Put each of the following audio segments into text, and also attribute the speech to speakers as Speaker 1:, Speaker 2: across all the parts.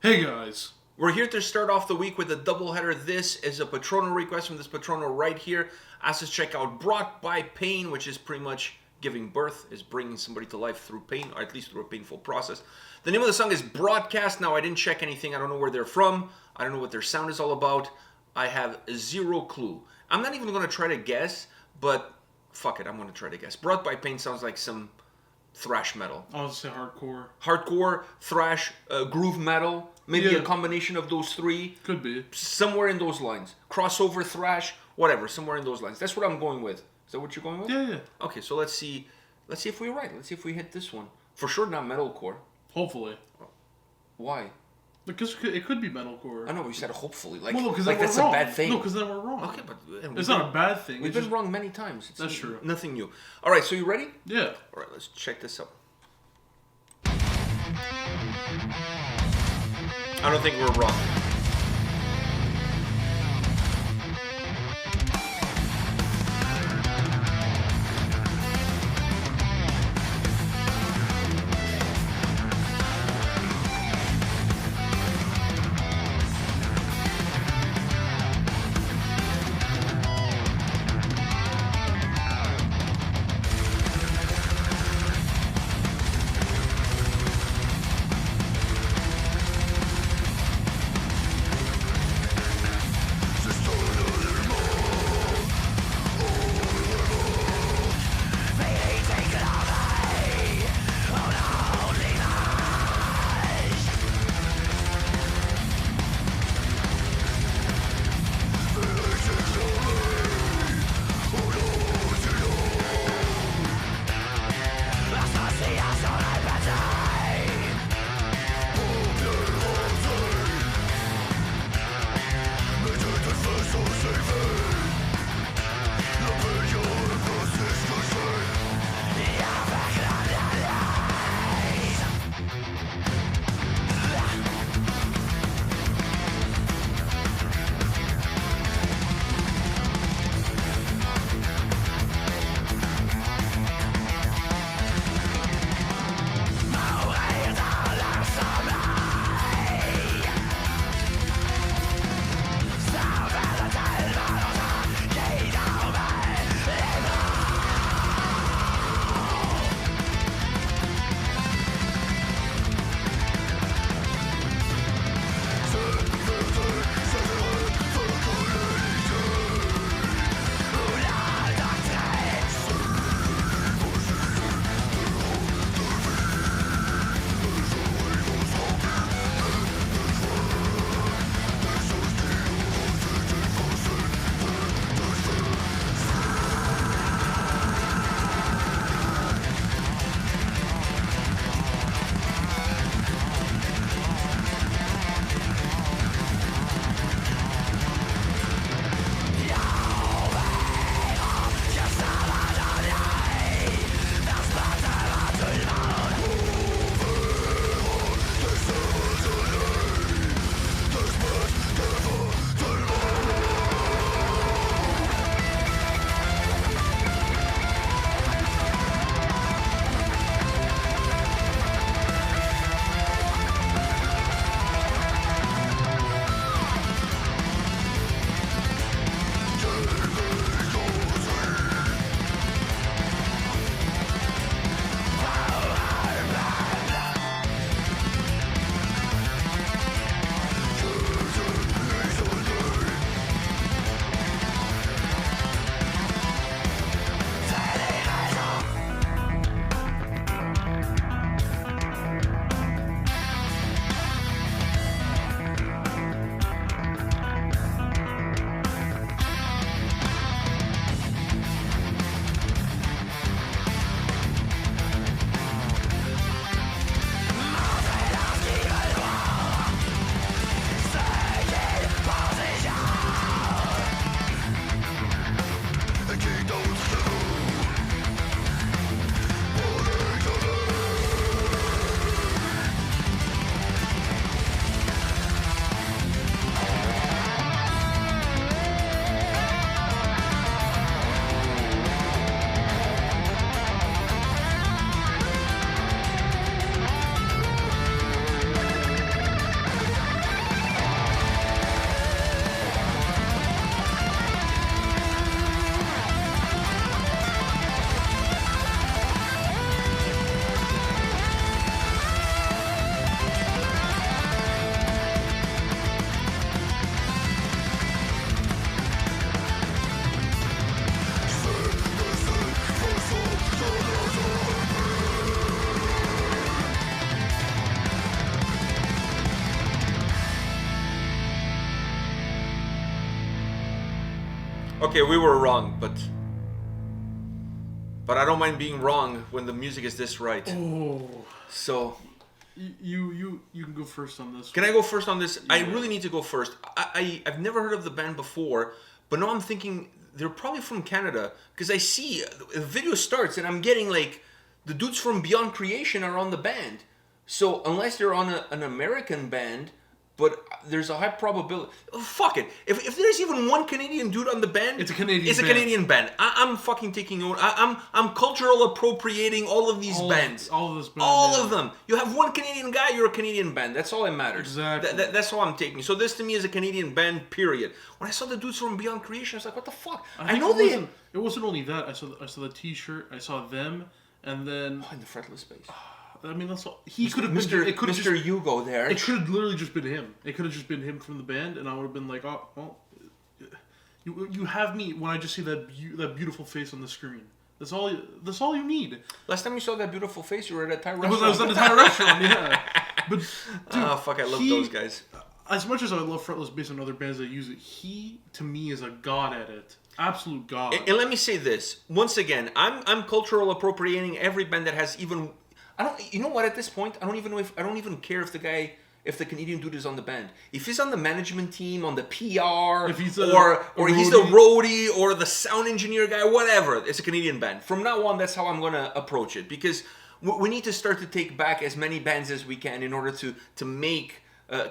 Speaker 1: Hey guys,
Speaker 2: We're here to start off the week with a doubleheader. This is a patrono request from this patrono right here. Asked us to check out Brought by Pain, which is pretty much giving birth, is bringing somebody to life through pain, or at least through a painful process. The name of the song is Broadcast. Now, I didn't check anything. I don't know where they're from. I don't know what their sound is all about. I have zero clue. I'm not even going to try to guess, but fuck it, I'm going to try to guess. Brought by Pain sounds like some thrash metal.
Speaker 1: I was gonna say hardcore.
Speaker 2: Hardcore, thrash, groove metal, maybe
Speaker 1: Yeah.
Speaker 2: a combination of those three.
Speaker 1: Could be.
Speaker 2: Somewhere in those lines. Crossover, thrash, whatever, somewhere in those lines. That's what I'm going with. Is that what you're going with?
Speaker 1: Yeah.
Speaker 2: Okay, so let's see if we're right. Let's see if we hit this one. For sure not metalcore.
Speaker 1: Hopefully.
Speaker 2: Why?
Speaker 1: Because it could be metalcore.
Speaker 2: I know, you said hopefully. Like,
Speaker 1: Well, no, because
Speaker 2: like
Speaker 1: then
Speaker 2: that's
Speaker 1: we're
Speaker 2: a
Speaker 1: wrong.
Speaker 2: bad thing.
Speaker 1: No, because then we're wrong.
Speaker 2: Okay, but
Speaker 1: It's not a bad thing.
Speaker 2: We've been wrong many times. It's
Speaker 1: That's true.
Speaker 2: Nothing new. All right, so you ready?
Speaker 1: Yeah.
Speaker 2: All right, let's check this out. I don't think we're wrong. Okay, we were wrong, but I don't mind being wrong when the music is this right.
Speaker 1: Oh.
Speaker 2: So
Speaker 1: You can go first on this.
Speaker 2: can I go first on this?
Speaker 1: Yeah.
Speaker 2: I really need to go first. I've never heard of the band before, but now I'm thinking they're probably from Canada because I see the video starts and I'm getting like the dudes from Beyond Creation are on the band. So unless they're on an American band, but there's a high probability. Oh, fuck it. If there's even one Canadian dude on the band,
Speaker 1: It's a Canadian
Speaker 2: It's a
Speaker 1: band.
Speaker 2: Canadian band. I'm fucking taking over. I'm cultural appropriating all of these bands.
Speaker 1: All of this band.
Speaker 2: All
Speaker 1: yeah.
Speaker 2: of them. You have one Canadian guy, you're a Canadian band. That's all that matters.
Speaker 1: Exactly.
Speaker 2: That's all I'm taking. So this to me is a Canadian band, period. When I saw the dudes from Beyond Creation, I was like, what the fuck? I know they...
Speaker 1: It wasn't only that. I saw the T-shirt. I saw them, and then
Speaker 2: Oh, in the fretless space.
Speaker 1: I mean that's all. He could have
Speaker 2: Mr.
Speaker 1: been. It could have
Speaker 2: Mr.
Speaker 1: just.
Speaker 2: Hugo there.
Speaker 1: It could have literally just been him. It could have just been him from the band, and I would have been like, oh, well, you have me when I just see that beautiful face on the screen. That's all. That's all you need.
Speaker 2: Last time you saw that beautiful face, you were at a Thai
Speaker 1: I
Speaker 2: restaurant.
Speaker 1: was at the Thai restaurant, yeah. But dude,
Speaker 2: Oh, fuck, I love those guys.
Speaker 1: As much as I love fretless bass and other bands that use it, he to me is a god at it. Absolute god.
Speaker 2: And let me say this once again: I'm cultural appropriating every band that has even. I don't. You know what? At this point, I don't even know if I don't even care if the Canadian dude is on the band. If he's on the management team, on the PR,
Speaker 1: If he's
Speaker 2: or
Speaker 1: a
Speaker 2: he's the roadie or the sound engineer guy, whatever. It's a Canadian band. From now on, that's how I'm gonna approach it because we need to start to take back as many bands as we can in order to make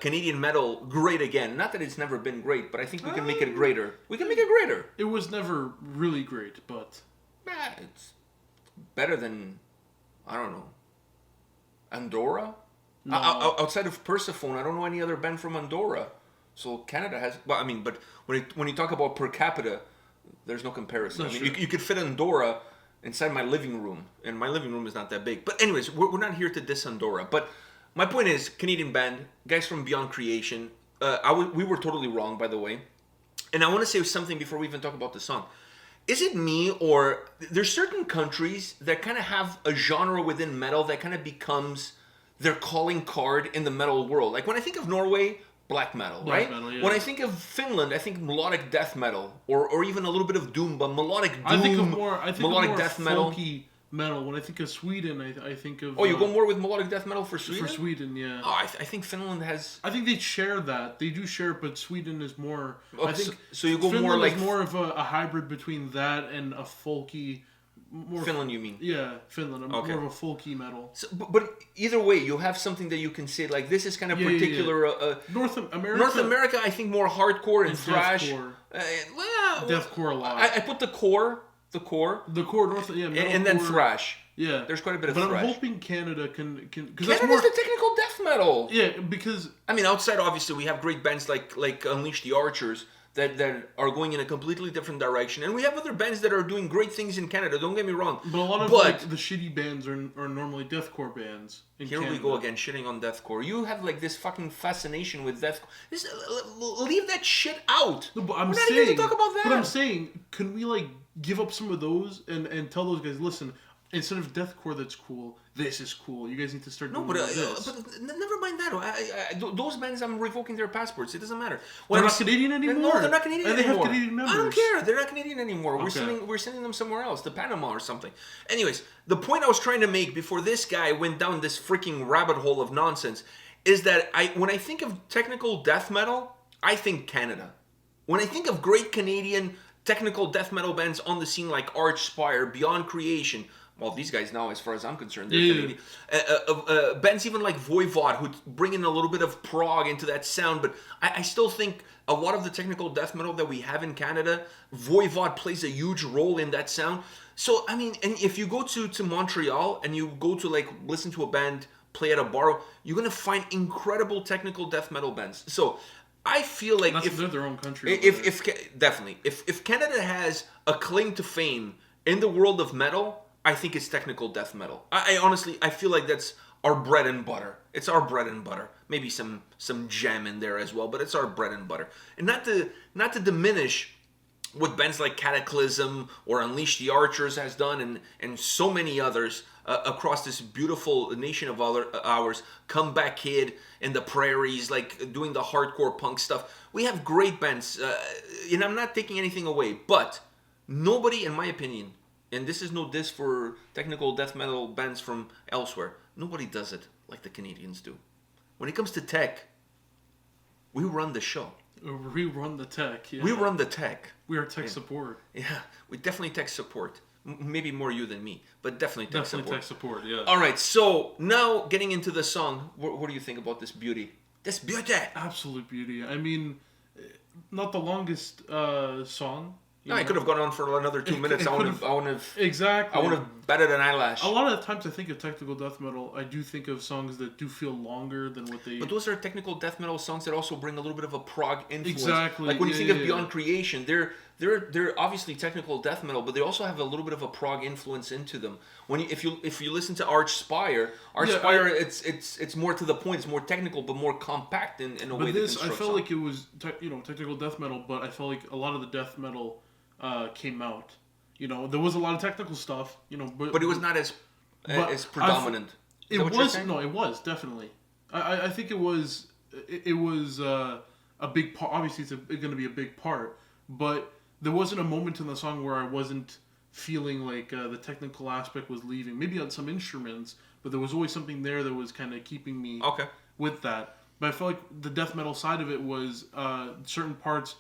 Speaker 2: Canadian metal great again. Not that it's never been great, but I think we can make it greater. We can make it greater.
Speaker 1: It was never really great, but
Speaker 2: It's better than, I don't know, Andorra?
Speaker 1: No.
Speaker 2: Outside of Persephone, I don't know any other band from Andorra. So Canada has, well, I mean, but when you talk about per capita, there's no comparison.
Speaker 1: That's
Speaker 2: I mean,
Speaker 1: true.
Speaker 2: you could fit Andorra inside my living room, and my living room is not that big. But anyways, we're not here to diss Andorra. But my point is, Canadian band, guys from Beyond Creation. We were totally wrong, by the way. And I want to say something before we even talk about the song. Is it me, or there's certain countries that kind of have a genre within metal that kind of becomes their calling card in the metal world? Like when I think of Norway, black metal, right?
Speaker 1: Metal, yeah.
Speaker 2: When I think of Finland, I think melodic death metal, or even a little bit of doom, but melodic doom,
Speaker 1: I think of
Speaker 2: melodic
Speaker 1: more
Speaker 2: death metal.
Speaker 1: folky metal. When I think of Sweden, I think of.
Speaker 2: Oh, you go more with melodic death metal for Sweden?
Speaker 1: for Sweden, yeah.
Speaker 2: Oh, I think Finland has.
Speaker 1: I think they share that. They do share it, but Sweden is more.
Speaker 2: Oh,
Speaker 1: I think
Speaker 2: so you go
Speaker 1: Finland
Speaker 2: more like
Speaker 1: is more of a hybrid between that and a folky. More
Speaker 2: Finland, you mean?
Speaker 1: Yeah, Finland.
Speaker 2: Okay.
Speaker 1: More of a folky metal.
Speaker 2: So, but either way, you have something that you can say like this is kind of
Speaker 1: Yeah, yeah,
Speaker 2: particular.
Speaker 1: North America.
Speaker 2: North America, I think more hardcore and thrash.
Speaker 1: deathcore.
Speaker 2: Well,
Speaker 1: Deathcore a lot.
Speaker 2: I put the core,
Speaker 1: The core North, yeah,
Speaker 2: and then
Speaker 1: metalcore.
Speaker 2: thrash.
Speaker 1: Yeah,
Speaker 2: There's quite a bit of
Speaker 1: but
Speaker 2: thrash.
Speaker 1: I'm hoping Canada can because
Speaker 2: Canada's the technical death metal.
Speaker 1: yeah, because
Speaker 2: I mean, outside obviously we have great bands like Unleash the Archers that are going in a completely different direction, and we have other bands that are doing great things in Canada. Don't get me wrong.
Speaker 1: but a lot of like, the shitty bands are normally deathcore bands. In
Speaker 2: Here we
Speaker 1: Canada.
Speaker 2: go again, shitting on deathcore. You have like this fucking fascination with deathcore. Leave that shit out.
Speaker 1: No, but I'm
Speaker 2: We're not
Speaker 1: saying,
Speaker 2: here to talk about that.
Speaker 1: But I'm saying, can we like give up some of those and tell those guys, listen, instead of deathcore that's cool, this is cool. You guys need to start
Speaker 2: No,
Speaker 1: doing
Speaker 2: but
Speaker 1: this.
Speaker 2: never mind that. Those bands, I'm revoking their passports. It doesn't matter.
Speaker 1: They're not Canadian anymore.
Speaker 2: No, they're not Canadian
Speaker 1: and they
Speaker 2: anymore.
Speaker 1: have Canadian members.
Speaker 2: I don't care. They're not Canadian anymore.
Speaker 1: Okay.
Speaker 2: We're sending them somewhere else, to Panama or something. Anyways, the point I was trying to make before this guy went down this freaking rabbit hole of nonsense is that when I think of technical death metal, I think Canada. When I think of great Canadian technical death metal bands on the scene like Archspire, Beyond Creation. Well, these guys now, as far as I'm concerned, they're Canadian. Bands even like Voivod, who bring in a little bit of prog into that sound, but I still think a lot of the technical death metal that we have in Canada, Voivod plays a huge role in that sound. So, I mean, and if you go to Montreal and you go to like listen to a band play at a bar, you're going to find incredible technical death metal bands. So, I feel like
Speaker 1: That's their own country.
Speaker 2: if Canada has a claim to fame in the world of metal, I think it's technical death metal. I honestly, I feel like that's our bread and butter. It's our bread and butter. Maybe some jam in there as well, but it's our bread and butter. And not to diminish what bands like Cataclysm or Unleash the Archers has done, and so many others across this beautiful nation of ours. Comeback Kid in the prairies, like doing the hardcore punk stuff. We have great bands, and I'm not taking anything away, but nobody, in my opinion, and this is no diss for technical death metal bands from elsewhere, nobody does it like the Canadians do. When it comes to tech, we run the show.
Speaker 1: We run the tech. Yeah.
Speaker 2: We run the tech.
Speaker 1: We are tech support.
Speaker 2: Yeah, we definitely tech support. Maybe more you than me, but definitely tech support.
Speaker 1: Definitely tech support, yeah.
Speaker 2: All right, so now getting into the song, what do you think about this beauty? This beauty!
Speaker 1: Absolute beauty. I mean, not the longest song.
Speaker 2: No, I could have gone on for another 2 minutes. I would have
Speaker 1: exactly.
Speaker 2: I would have batted an eyelash.
Speaker 1: A lot of the times I think of technical death metal, I do think of songs that do feel longer than what they...
Speaker 2: But those are technical death metal songs that also bring a little bit of a prog influence.
Speaker 1: Exactly.
Speaker 2: Like when you think of Beyond Creation, they're obviously technical death metal, but they also have a little bit of a prog influence into them. When if you listen to Archspire, it's more to the point. It's more technical, but more compact in a way. But this,
Speaker 1: I felt like it was technical death metal, but I felt like a lot of the death metal came out. There was a lot of technical stuff. But
Speaker 2: it was not as predominant.
Speaker 1: It was definitely. I think it was. It was a big part. Obviously, it's going to be a big part, but there wasn't a moment in the song where I wasn't feeling like the technical aspect was leaving. Maybe on some instruments, but there was always something there that was kind of keeping me with that. But I felt like the death metal side of it was certain parts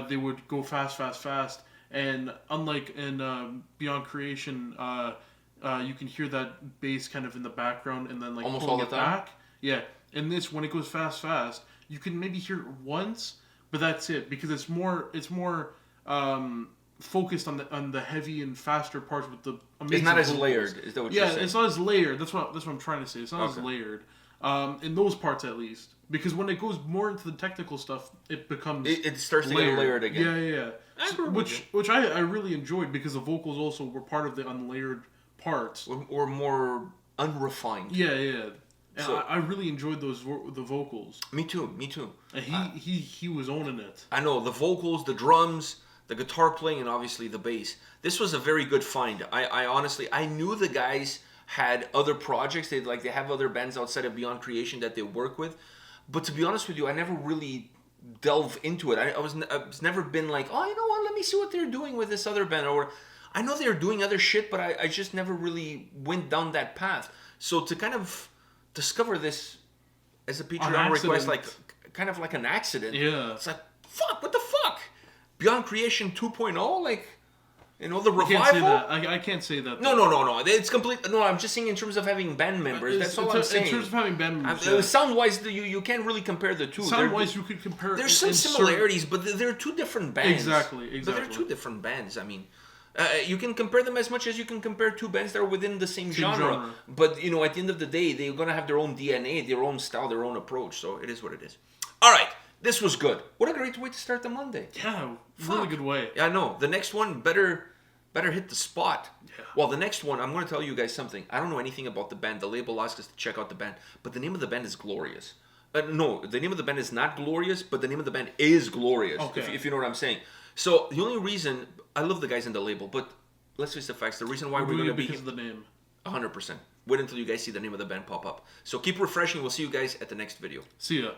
Speaker 1: they would go fast, and unlike in Beyond Creation, you can hear that bass kind of in the background and then like
Speaker 2: almost
Speaker 1: pulling
Speaker 2: all the
Speaker 1: it
Speaker 2: time.
Speaker 1: back. Yeah, and this when it goes fast, you can maybe hear it once, but that's it because it's more focused on the heavy and faster parts with the amazing
Speaker 2: It's not as
Speaker 1: vocals.
Speaker 2: layered. Is that what you're saying?
Speaker 1: Yeah, it's not as layered. That's what I'm trying to say. It's not as layered. In those parts at least, because when it goes more into the technical stuff, it becomes
Speaker 2: it starts to get layered again.
Speaker 1: Yeah. Which I really enjoyed because the vocals also were part of the unlayered parts.
Speaker 2: Or more unrefined.
Speaker 1: Yeah. And so, I really enjoyed the vocals.
Speaker 2: Me too.
Speaker 1: And he was owning it.
Speaker 2: I know the vocals, the drums, the guitar playing, and obviously the bass. This was a very good find. I honestly knew the guys had other projects. They have other bands outside of Beyond Creation that they work with. But to be honest with you, I never really delve into it. I was never been like, oh, you know what? Let me see what they're doing with this other band. Or I know they're doing other shit, but I just never really went down that path. So to kind of discover this as a Patreon request, like kind of like an accident.
Speaker 1: Yeah.
Speaker 2: It's like, fuck, what the fuck? Beyond Creation 2.0, like, the revival.
Speaker 1: I can't say that. I can't say that.
Speaker 2: No. It's complete. No, I'm just saying in terms of having band members. That's all I'm saying.
Speaker 1: In terms of having band members,
Speaker 2: sound-wise, you can't really compare the two.
Speaker 1: Sound-wise, you could compare.
Speaker 2: There's some similarities, but they're two different bands.
Speaker 1: Exactly.
Speaker 2: But they're two different bands. I mean, you can compare them as much as you can compare two bands that are within the same genre. But at the end of the day, they're gonna have their own DNA, their own style, their own approach. So it is what it is. All right. This was good. What a great way to start the Monday.
Speaker 1: Yeah, really good way.
Speaker 2: Yeah, I know. The next one better hit the spot.
Speaker 1: Yeah.
Speaker 2: Well, the next one, I'm going to tell you guys something. I don't know anything about the band. The label asked us to check out the band, but the name of the band is Glorious. No, the name of the band is not Glorious, but the name of the band is Glorious, if you know what I'm saying. So the only reason, I love the guys in the label, but let's face the facts. The reason why we're going to be...
Speaker 1: because of the name.
Speaker 2: 100%. Wait until you guys see the name of the band pop up. So keep refreshing. We'll see you guys at the next video.
Speaker 1: See ya.